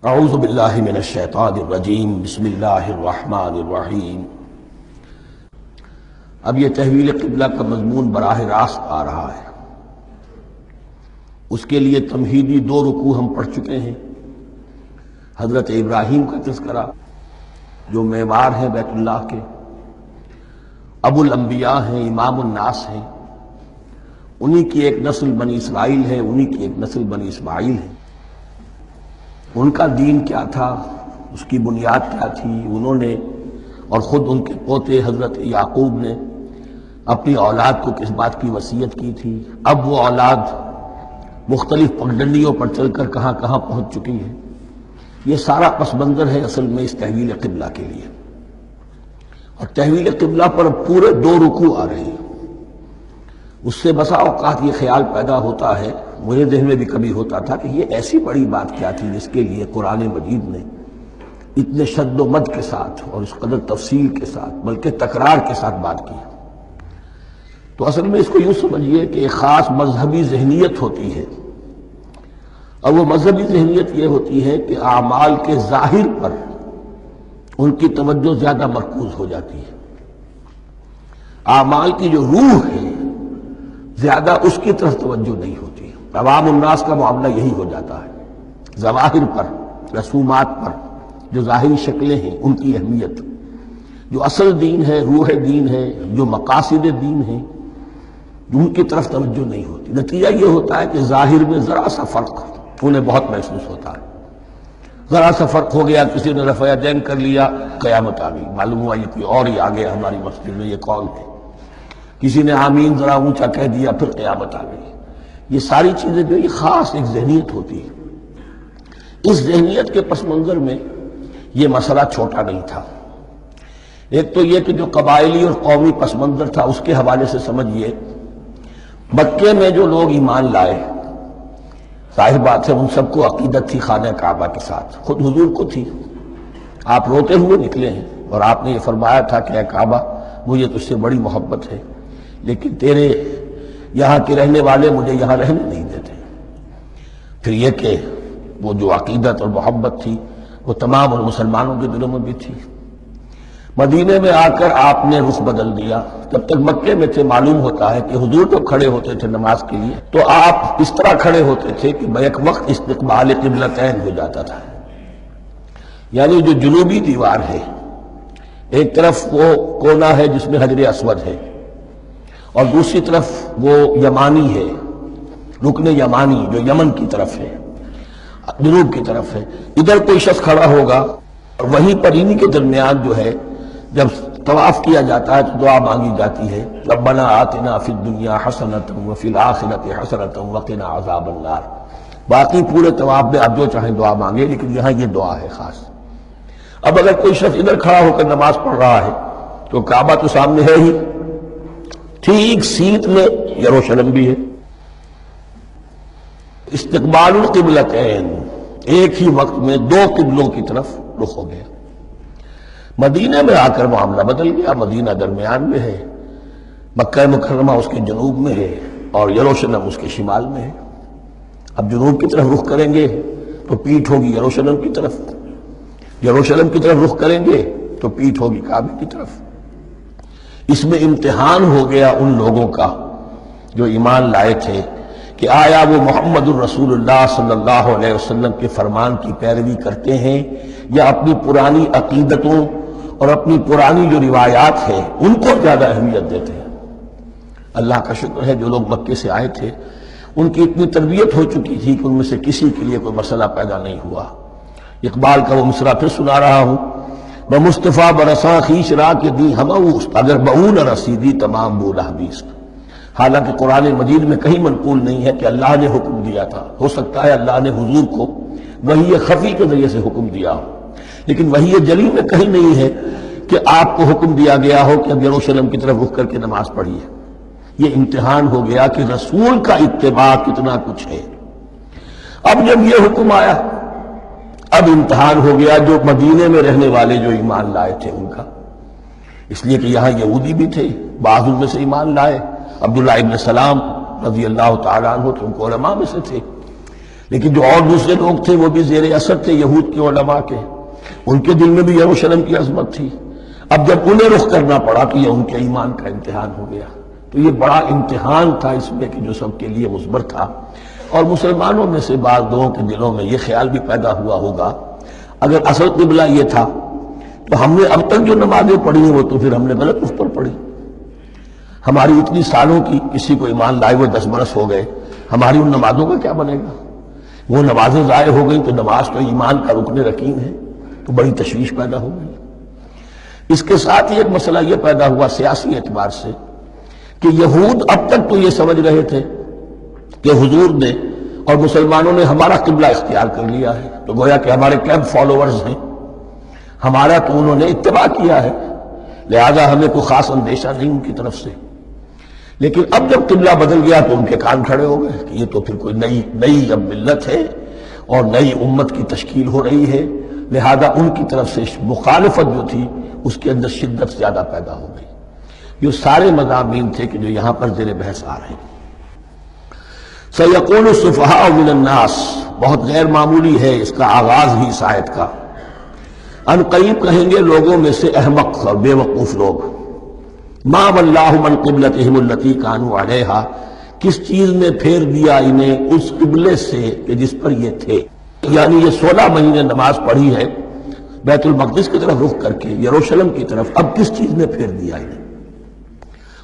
اعوذ باللہ من الشیطان الرجیم بسم اللہ الرحمن الرحیم۔ اب یہ تحویل قبلہ کا مضمون براہ راست آ رہا ہے۔ اس کے لیے تمہیدی 2 رکوع ہم پڑھ چکے ہیں۔ حضرت ابراہیم کا تذکرہ جو معمار ہیں بیت اللہ کے، ابو الانبیاء ہیں، امام الناس ہیں، انہی کی ایک نسل بنی اسرائیل ہے، انہی کی ایک نسل بنی اسماعیل ہے۔ ان کا دین کیا تھا، اس کی بنیاد کیا تھی، انہوں نے اور خود ان کے پوتے حضرت یعقوب نے اپنی اولاد کو کس بات کی وصیت کی تھی، اب وہ اولاد مختلف پگڈنڈیوں پر چل کر کہاں کہاں پہنچ چکی ہے، یہ سارا پس منظر ہے اصل میں اس تحویل قبلہ کے لیے۔ اور تحویل قبلہ پر پورے 2 رکوع آ رہے ہیں۔ اس سے بسا اوقات یہ خیال پیدا ہوتا ہے، مجھے ذہن میں بھی کبھی ہوتا تھا کہ یہ ایسی بڑی بات کیا تھی جس کے لیے قرآن مجید نے اتنے شد و مد کے ساتھ اور اس قدر تفصیل کے ساتھ بلکہ تکرار کے ساتھ بات کی۔ تو اصل میں اس کو یوں سمجھیے کہ ایک خاص مذہبی ذہنیت ہوتی ہے، اور وہ مذہبی ذہنیت یہ ہوتی ہے کہ اعمال کے ظاہر پر ان کی توجہ زیادہ مرکوز ہو جاتی ہے، اعمال کی جو روح ہے زیادہ اس کی طرف توجہ نہیں ہوتی۔ عوام الناس کا معاملہ یہی ہو جاتا ہے، ظواہر پر، رسومات پر، جو ظاہری شکلیں ہیں ان کی اہمیت، جو اصل دین ہے، روح دین ہے، جو مقاصد دین ہیں، ان کی طرف توجہ نہیں ہوتی۔ نتیجہ یہ ہوتا ہے کہ ظاہر میں ذرا سا فرق انہیں بہت محسوس ہوتا ہے، ذرا سا فرق ہو گیا، کسی نے رفع یدین کر لیا، قیامت آ گئی، معلوم ہوا یہ کوئی اور ہی آ گیا ہماری مسجد میں، یہ کون ہے؟ کسی نے آمین ذرا اونچا کہہ دیا، پھر قیامت آ گئی۔ یہ ساری چیزیں جو یہ خاص ایک ذہنیت ہوتی ہے، اس ذہنیت کے پس منظر میں یہ مسئلہ چھوٹا نہیں تھا۔ ایک تو یہ کہ جو قبائلی اور قومی پس منظر تھا اس کے حوالے سے سمجھیے، مکے میں جو لوگ ایمان لائے، ظاہر بات ہے ان سب کو عقیدت تھی خانہ کعبہ کے ساتھ، خود حضور کو تھی۔ آپ روتے ہوئے نکلے ہیں اور آپ نے یہ فرمایا تھا کہ اے کعبہ مجھے تجھ سے بڑی محبت ہے، لیکن تیرے یہاں کے رہنے والے مجھے یہاں رہنے نہیں دیتے۔ پھر یہ کہ وہ جو عقیدت اور محبت تھی وہ تمام اور مسلمانوں کے دلوں میں بھی تھی۔ مدینے میں آ کر آپ نے رخ بدل دیا۔ جب تک مکے میں تھے معلوم ہوتا ہے کہ حضور جب کھڑے ہوتے تھے نماز کے لیے تو آپ اس طرح کھڑے ہوتے تھے کہ بیک وقت استقبال قبلتین ہو جاتا تھا، یعنی جو جنوبی دیوار ہے، ایک طرف وہ کونا ہے جس میں حجر اسود ہے، اور دوسری طرف وہ یمانی ہے، رکن یمانی جو یمن کی طرف ہے، جنوب کی طرف ہے۔ ادھر کوئی شخص کھڑا ہوگا اور وہیں پر انہی کے درمیان جو ہے جب طواف کیا جاتا ہے تو دعا مانگی جاتی ہے، ربنا آتنا فی الدنیا حسنۃ وفی الآخرۃ حسنۃ وقنا عذاب النار۔ باقی پورے طواف میں آپ جو چاہیں دعا مانگے، لیکن یہاں یہ دعا ہے خاص۔ اب اگر کوئی شخص ادھر کھڑا ہو کر نماز پڑھ رہا ہے تو کعبہ تو سامنے ہے ہی، ٹھیک سیٹ میں یروشلم بھی ہے۔ استقبال القبلتین، ایک ہی وقت میں 2 قبلوں کی طرف رخ ہو گیا۔ مدینہ میں آ کر معاملہ بدل گیا، مدینہ درمیان میں ہے، مکہ مکرمہ اس کے جنوب میں ہے اور یروشلم اس کے شمال میں ہے۔ اب جنوب کی طرف رخ کریں گے تو پیٹھ ہوگی یروشلم کی طرف، یروشلم کی طرف رخ کریں گے تو پیٹھ ہوگی کعبے کی طرف۔ اس میں امتحان ہو گیا ان لوگوں کا جو ایمان لائے تھے کہ آیا وہ محمد الرسول اللہ صلی اللہ علیہ وسلم کے فرمان کی پیروی کرتے ہیں یا اپنی پرانی عقیدتوں اور اپنی پرانی جو روایات ہیں ان کو زیادہ اہمیت دیتے ہیں۔ اللہ کا شکر ہے جو لوگ مکے سے آئے تھے ان کی اتنی تربیت ہو چکی تھی کہ ان میں سے کسی کے لیے کوئی مسئلہ پیدا نہیں ہوا۔ اقبال کا وہ مصرع پھر سنا رہا ہوں، بمصطفیٰ برساں خیش را کے دی ہموست، اگر بہو نہ رسیدی تمام بولہ بیست۔ حالانکہ قرآن مجید میں کہیں منقول نہیں ہے کہ اللہ نے حکم دیا تھا، ہو سکتا ہے اللہ نے حضور کو وحی خفی کے ذریعے سے حکم دیا ہو، لیکن وحی جلی میں کہیں نہیں ہے کہ آپ کو حکم دیا گیا ہو کہ اب یروشلم کی طرف رخ کر کے نماز پڑھیے۔ یہ امتحان ہو گیا کہ رسول کا اتباع کتنا کچھ ہے۔ اب جب یہ حکم آیا، اب امتحان ہو گیا جو مدینے میں رہنے والے جو ایمان لائے تھے ان کا، اس لیے کہ یہاں یہودی بھی تھے، بعض ان میں سے ایمان لائے، عبداللہ ابن سلام رضی اللہ تعالیٰ عنہ تو ان کو علماء میں سے تھے، لیکن جو اور دوسرے لوگ تھے وہ بھی زیر اثر تھے یہود کے علماء کے، ان کے دل میں بھی یروشلم کی عظمت تھی۔ اب جب انہیں رخ کرنا پڑا تو یہ ان کے ایمان کا امتحان ہو گیا۔ تو یہ بڑا امتحان تھا اس میں کہ جو سب کے لیے مثبت تھا، اور مسلمانوں میں سے بعض لوگوں کے دلوں میں یہ خیال بھی پیدا ہوا ہوگا اگر اصل قبلہ یہ تھا تو ہم نے اب تک جو نمازیں پڑھی ہیں وہ تو پھر ہم نے غلط اس پر پڑھی، ہماری اتنی سالوں کی کسی کو ایمان لائے ہوئے 10 برس ہو گئے، ہماری ان نمازوں کا کیا بنے گا؟ وہ نمازیں ضائع ہو گئیں تو نماز تو ایمان کا رکن رکین ہے، تو بڑی تشویش پیدا ہو گئی۔ اس کے ساتھ ہی ایک مسئلہ یہ پیدا ہوا سیاسی اعتبار سے کہ یہود اب تک تو یہ سمجھ رہے تھے کہ حضور نے اور مسلمانوں نے ہمارا قبلہ اختیار کر لیا ہے، تو گویا کہ ہمارے کیمپ فالوورز ہیں، ہمارا تو انہوں نے اتباع کیا ہے، لہذا ہمیں کوئی خاص اندیشہ نہیں ان کی طرف سے۔ لیکن اب جب قبلہ بدل گیا تو ان کے کان کھڑے ہو گئے کہ یہ تو پھر کوئی نئی اب ملت ہے اور نئی امت کی تشکیل ہو رہی ہے، لہذا ان کی طرف سے مخالفت جو تھی اس کے اندر شدت زیادہ پیدا ہو گئی۔ یہ سارے مضامین تھے کہ جو یہاں پر زیر بحث آ رہے ہیں۔ سَيَقُولُ السُّفَهَاءُ مِنَ النَّاسِ، بہت غیر معمولی ہے اس کا آغاز ہی اس آیت کا۔ ان قریب کہیں گے لوگوں میں سے احمق اور بے وقوف لوگ، ما وَلَّاهُمْ عَنْ قِبْلَتِهِمُ الَّتِي كَانُوا عَلَيْهَا، کس چیز نے پھیر دیا انہیں اس قبلے سے کہ جس پر یہ تھے، یعنی یہ 16 مہینے نماز پڑھی ہے بیت المقدس کی طرف رخ کر کے یروشلم کی طرف، اب کس چیز نے پھیر دیا انہیں؟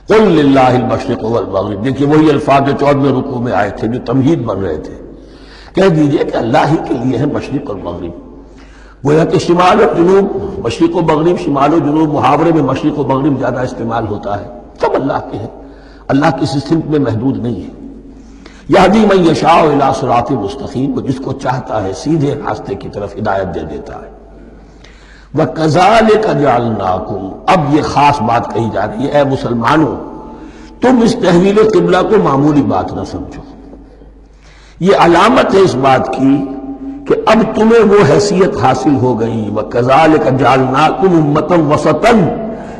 قُلْ لِلَّهِ الْمَشْرِقُ وَالْمَغْرِبُ، دیکھیے وہی الفاظ جو 14ویں رکوع میں آئے تھے جو تمہید بن رہے تھے، کہہ دیجئے کہ اللہ ہی کے لیے ہے مشرق اور مغرب۔ گویا کہ شمال اور جنوب، مشرق و مغرب، شمال و جنوب، محاورے میں مشرق و مغرب زیادہ استعمال ہوتا ہے، سب اللہ کے ہیں، اللہ کسی سمت میں محدود نہیں ہے۔ یہدی من یشاء الی صراط مستقیم، وہ جس کو چاہتا ہے سیدھے راستے کی طرف ہدایت دے دیتا ہے۔ وَكَذَلِكَ جَعَلْنَاكُمْ، اب یہ خاص بات کہی جا رہی ہے، اے مسلمانوں تم اس تحویل قبلہ کو معمولی بات نہ سمجھو، یہ علامت ہے اس بات کی کہ اب تمہیں وہ حیثیت حاصل ہو گئی۔ وَكَذَلِكَ جَعَلْنَاكُمْ أُمَّةً وَسَطًا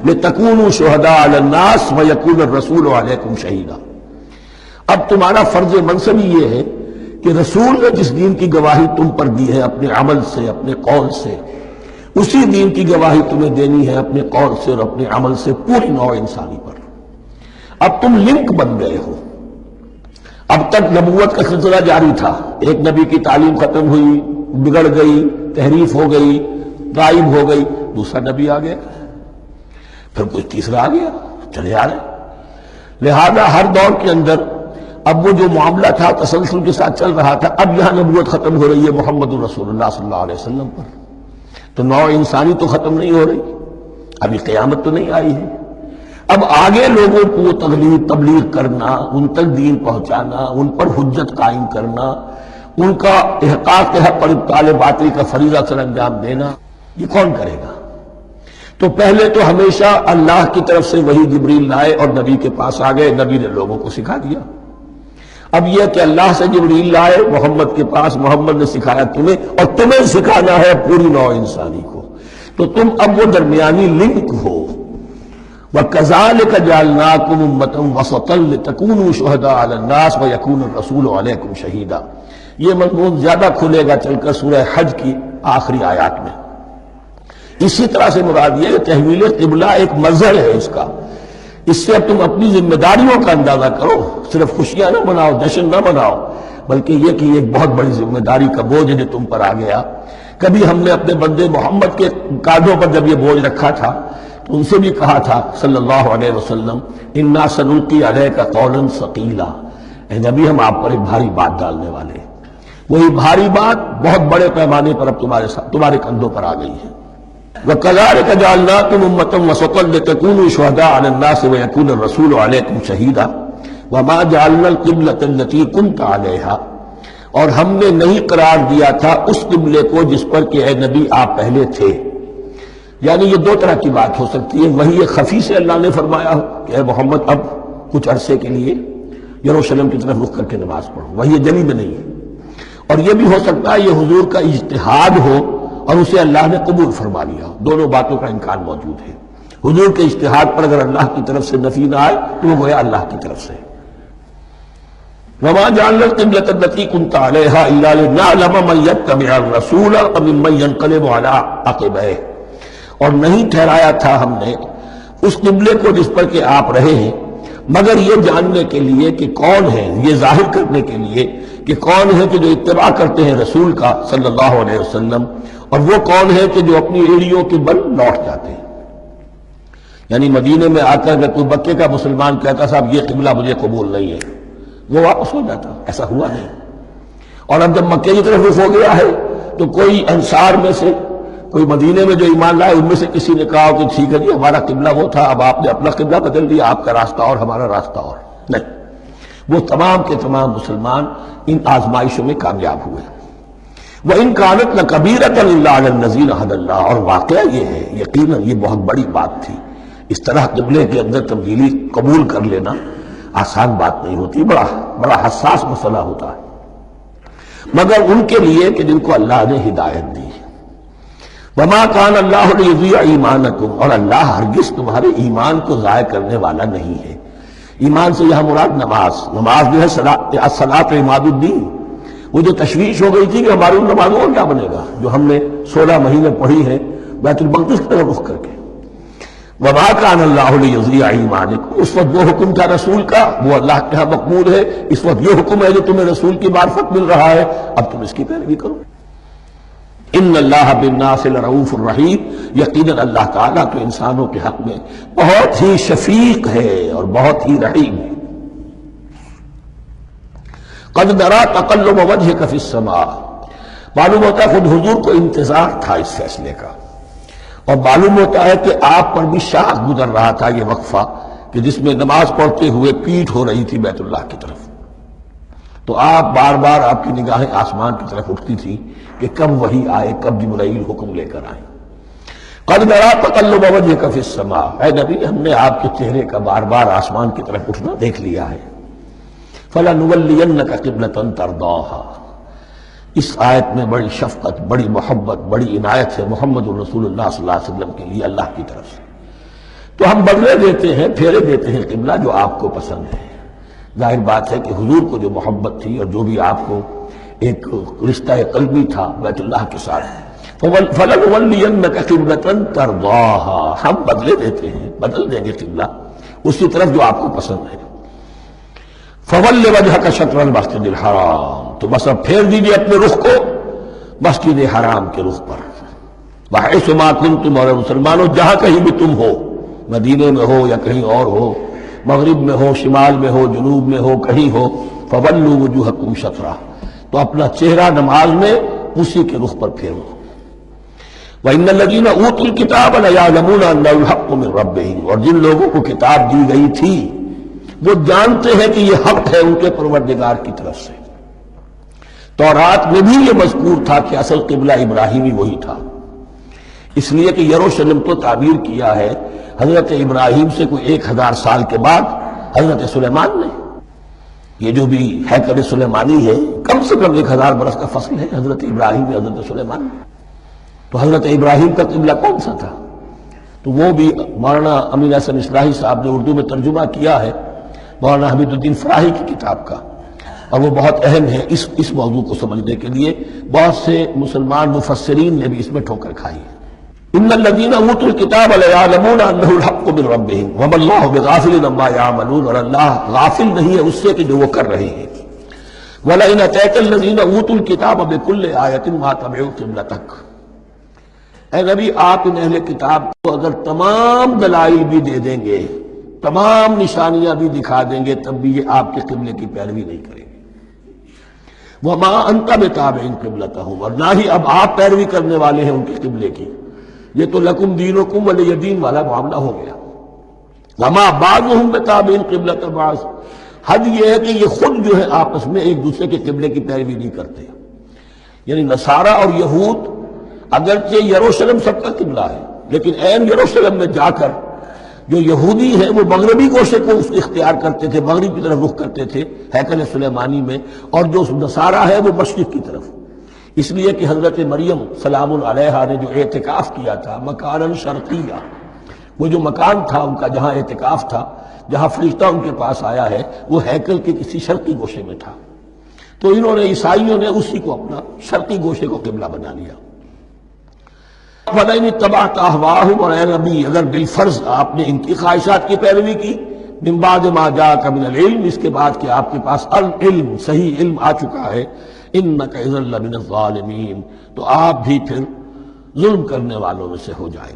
لِتَكُونُوا شُهَدَاءَ عَلَى النَّاسِ وَيَكُونَ الرَّسُولُ عَلَيْكُمْ شَهِيدًا، اب تمہارا فرض منصب یہ ہے کہ رسول نے جس دین کی گواہی تم پر دی ہے اپنے عمل سے، اپنے قول سے، اسی دین کی گواہی تمہیں دینی ہے اپنے قول سے اور اپنے عمل سے پوری نوع انسانی پر۔ اب تم لنک بن گئے ہو، اب تک نبوت کا سلسلہ جاری تھا، ایک نبی کی تعلیم ختم ہوئی، بگڑ گئی، تحریف ہو گئی، غائب ہو گئی، دوسرا نبی آ گیا، پھر کوئی تیسرا آ گیا، چلے آ رہے۔ لہذا ہر دور کے اندر اب وہ جو معاملہ تھا تسلسل کے ساتھ چل رہا تھا، اب یہاں نبوت ختم ہو رہی ہے محمد رسول اللہ صلی اللہ علیہ وسلم پر، تو نوع انسانی تو ختم نہیں ہو رہی، ابھی قیامت تو نہیں آئی ہے۔ اب آگے لوگوں کو تبلیغ کرنا، ان تک دین پہنچانا، ان پر حجت قائم کرنا، ان کا احقاق حق اور ابطال باطل کا فریضہ سر انجام دینا، یہ کون کرے گا؟ تو پہلے تو ہمیشہ اللہ کی طرف سے وہی جبریل لائے اور نبی کے پاس آ گئے، نبی نے لوگوں کو سکھا دیا۔ اب یہ کہ اللہ سے جبریل لائے محمد کے پاس، محمد نے سکھایا تمہیں، اور تمہیں سکھانا ہے پوری نوع انسانی کو، تو تم اب وہ درمیانی لنک ہو۔ وَكَذَلِكَ جَعَلْنَاكُمْ أُمَّةً وَسَطًا لِتَكُونُوا شُهَدَاءَ عَلَى النَّاسِ وَيَكُونَ الرَّسُولُ عَلَيْكُمْ شَهِيدًا، یہ مضمون زیادہ کھلے گا چل کر سورہ حج کی آخری آیات میں۔ اسی طرح سے مراد یہ کہ تحویل قبلہ ایک مظہر ہے اس کا، اس سے اب تم اپنی ذمہ داریوں کا اندازہ کرو، صرف خوشیاں نہ مناؤ، جشن نہ مناؤ، بلکہ یہ کہ یہ ایک بہت بڑی ذمہ داری کا بوجھ جو تم پر آ گیا۔ کبھی ہم نے اپنے بندے محمد کے کاندھوں پر جب یہ بوجھ رکھا تھا تو ان سے بھی کہا تھا صلی اللہ علیہ وسلم، اِنَّا سَنُلْقِي عَلَيْكَ قَوْلًا ثَقِيلًا، اے نبی ہم آپ پر ایک بھاری بات ڈالنے والے ہیں۔ وہی بھاری بات بہت بڑے پیمانے پر اب تمہارے کندھوں پر آ گئی ہے۔ وَكَذَلِكَ جَعَلْنَاكُمْ أُمَّةً وَسَطًا لِتَكُونُوا شُهَدَاءَ عَلَى النَّاسِ وَيَكُونَ الرَّسُولُ عَلَيْكُمْ شَهِيدًا وَمَا جَعَلْنَا الْقِبْلَةَ الَّتِي كُنْتَ عَلَيْهَا، اور ہم نے نہیں قرار دیا تھا اس قبلے کو جس پر کہ اے نبی آپ پہلے تھے۔ یعنی یہ دو طرح کی بات ہو سکتی ہے، وہی خفی سے اللہ نے فرمایا ہو کہ اے محمد اب کچھ عرصے کے لیے یروشلم کی طرف رخ کر کے نماز پڑھو، وہی جلی میں نہیں ہے، اور یہ بھی ہو سکتا ہے یہ حضور کا اجتہاد ہو اور اسے اللہ نے قبول فرما لیا، دونوں باتوں کا امکان موجود ہے۔ حضور کے اجتہاد پر اگر اللہ کی طرف سے نفی نہ آئے تو وہ گویا اللہ کی طرف سے۔ وما جعلنا القبلة التي كنت عليها إلا لنعلم من يتبع الرسول ممن ينقلب على عقبيه، اور نہیں ٹھہرایا تھا ہم نے اس قبلے کو جس پر کہ آپ رہے ہیں مگر یہ جاننے کے لیے کہ کون ہے، یہ ظاہر کرنے کے لیے کہ کون ہے کہ جو اتباع کرتے ہیں رسول کا صلی اللہ علیہ وسلم، اور وہ کون ہے کہ جو اپنی ایڑیوں کے بل لوٹ جاتے ہیں۔ یعنی مدینے میں آ کر اگر کوئی مکے کا مسلمان کہتا صاحب یہ قبلہ مجھے قبول نہیں ہے، وہ واپس ہو جاتا، ایسا ہوا نہیں۔ اور اب جب مکے کی طرف رخ ہو گیا ہے تو کوئی انصار میں سے، کوئی مدینے میں جو ایمان لائے ان میں سے کسی نے کہا کہ ٹھیک ہے جی ہمارا قبلہ وہ تھا، اب آپ نے اپنا قبلہ بدل دیا، آپ کا راستہ اور ہمارا راستہ اور، نہیں، وہ تمام کے تمام مسلمان ان آزمائشوں میں کامیاب ہوئے۔ وَإِن كَانَتْ لَكَبِيرَةً إِلَّا عَلَى الَّذِينَ هَدَى اللَّهُ، اور واقعہ یہ ہے، یقیناً یہ بہت بڑی بات تھی، اس طرح قبلے کے اندر تبدیلی قبول کر لینا آسان بات نہیں ہوتی، بڑا حساس مسئلہ ہوتا ہے، مگر ان کے لیے کہ جن کو اللہ نے ہدایت دی۔ وَمَا كَانَ اللَّهُ لِيُضِيعَ إِيمَانَكُمْ، اور اللہ ہرگز تمہارے ایمان کو ضائع کرنے والا نہیں ہے۔ ایمان سے یہاں مراد نماز جو ہے الصلاۃ عماد الدین، وہ جو تشویش ہو گئی تھی کہ ہماری ان نمازوں کا کیا بنے گا جو ہم نے 16 مہینے پڑھی ہے بیت المقدس کی طرف رخ کر کے۔ وَمَا كَانَ اللَّهُ لِيُضِيعَ إِيمَانَكُمْ، اس وقت وہ حکم تھا رسول کا، وہ اللہ کے ہاں مقبول ہے، اس وقت یہ حکم ہے جو تمہیں رسول کی معرفت مل رہا ہے، اب تم اس کی پیروی کرو۔ ان اللہ بالناس لرؤوف الرحیم، یقیناً اللہ تعالیٰ تو انسانوں کے حق میں بہت ہی شفیق ہے اور بہت ہی رحیم ہے۔ قد نرى تقلب وجهك في السماء، معلوم ہوتا ہے خود حضور کو انتظار تھا اس فیصلے کا، اور معلوم ہوتا ہے کہ آپ پر بھی شاخ گزر رہا تھا یہ وقفہ کہ جس میں نماز پڑھتے ہوئے پیٹھ ہو رہی تھی بیت اللہ کی طرف، تو آپ بار بار آپ کی نگاہیں آسمان کی طرف اٹھتی تھی کہ کب وحی آئے، کب جبرائیل حکم لے کر آئے۔ قد نرى تقلب وجهك في السماء، اے نبی ہم نے آپ کے چہرے کا بار بار آسمان کی طرف اٹھنا دیکھ لیا ہے۔ فَلَنُوَلِّيَنَّكَ قِبْلَةً تَرْضَاهَا، اس آیت میں بڑی شفقت، بڑی محبت، بڑی عنایت ہے محمد الرسول اللہ صلی اللہ علیہ وسلم کے لیے اللہ کی طرف سے۔ تو ہم بدلے دیتے ہیں، پھیرے دیتے ہیں قبلہ جو آپ کو پسند ہے۔ ظاہر بات ہے کہ حضور کو جو محبت تھی اور جو بھی آپ کو ایک رشتہ قلبی تھا بیت اللہ کے ساتھ، فَلَنُوَلِّيَنَّكَ قِبْلَةً تَرْضَاهَا، ہم بدلے دیتے ہیں، بدل دیں گے قبلہ اسی طرف جو آپ کو پسند ہے۔ فَوَلِّ وَجْهَكَ شَطْرَ الْمَسْجِدِ الْحَرَامِ، تو بس اب پھیر دیجیے اپنے رخ کو مسجد حرام کے رخ پر۔ وَحَيْثُ مَا كُنْتُمْ، اور مسلمانوں جہاں کہیں بھی تم ہو، مدینے میں ہو یا کہیں اور ہو، مغرب میں ہو، شمال میں ہو، جنوب میں ہو، کہیں ہو، فَوَلُّوا وُجُوهَكُمْ شَطْرَهُ، تو اپنا چہرہ نماز میں اسی کے رخ پر پھیرو۔ وَإِنَّ الَّذِينَ أُوتُوا الْكِتَابَ لَيَعْلَمُونَ أَنَّهُ الْحَقُّ مِنْ رَبِّهِمْ، اور جن لوگوں کو کتاب دی گئی تھی وہ جانتے ہیں کہ یہ حق ہے ان کے پروردگار کی طرف سے۔ تورات میں بھی یہ مذکور تھا کہ اصل قبلہ ابراہیمی وہی تھا، اس لیے کہ یروشلم تو تعبیر کیا ہے حضرت ابراہیم سے کوئی 1000 سال کے بعد حضرت سلیمان نے۔ یہ جو بھی ہیکل سلیمانی ہے کم سے کم 1000 برس کا فصل ہے حضرت ابراہیم اور حضرت سلیمان۔ تو حضرت ابراہیم کا قبلہ کون سا تھا؟ تو وہ بھی مولانا امین حسن اصلاحی صاحب نے اردو میں ترجمہ کیا ہے مولانا حمید الدین فراہی کی کتاب کا، اور وہ بہت اہم ہے اس موضوع کو سمجھنے کے لیے۔ بہت سے مسلمان مفسرین نے بھی اس میں ٹھوکر کھائی ہے۔ ان الذین اوتوا الکتاب لیعلمون انہ الحق من ربہم وما اللہ بغافل عما یعملون، اور اللہ غافل نہیں ہے اس سے کہ جو وہ کر رہے ہیں۔ ولئن اتاک الذین اوتوا الکتاب بکل آیۃ ما تبعوا قبلتک، اے نبی آپ ان اہل کتاب کو اگر تمام دلائل بھی دے دیں گے، تمام نشانیاں بھی دکھا دیں گے، تب بھی یہ آپ کے قبلے کی پیروی نہیں کریں گے۔ وما انت بتابع قبلتہم، اور نہ ہی اب آپ پیروی کرنے والے ہیں ان کے قبلے کی۔ یہ تو لکم دینکم ولی دین والا معاملہ ہو گیا۔ وما بعضهم بتابع قبلۃ بعض، حد یہ ہے کہ یہ خود جو ہے آپس میں ایک دوسرے کے قبلے کی پیروی نہیں کرتے۔ یعنی نصارہ اور یہود اگرچہ یروشلم سب کا قبلہ ہے، لیکن عین یروشلم میں جا کر جو یہودی ہیں وہ مغربی گوشے کو اختیار کرتے تھے، مغرب کی طرف رخ کرتے تھے ہیکل سلیمانی میں، اور جو نصارہ ہے وہ مشرق کی طرف، اس لیے کہ حضرت مریم سلام علیہا نے جو اعتکاف کیا تھا مکاناً شرقیہ، وہ جو مکان تھا ان کا جہاں اعتکاف تھا جہاں فرشتہ ان کے پاس آیا ہے وہ ہیکل کے کسی شرقی گوشے میں تھا، تو انہوں نے عیسائیوں نے اسی کو اپنا شرقی گوشے کو قبلہ بنا لیا۔ فَلَئِنِ اتَّبَعْتَ أَهْوَاءَهُمْ، اور اے نبی اگر بالفرض آپ نے ان کی خواہشات کی پیروی کی، من بعد ما جاءك من العلم، اس کے بعد کہ آپ کے پاس العلم صحیح علم آ چکا ہے، انك اذا لمن الظالمین، تو آپ بھی پھر ظلم کرنے والوں میں سے ہو جائیں گے۔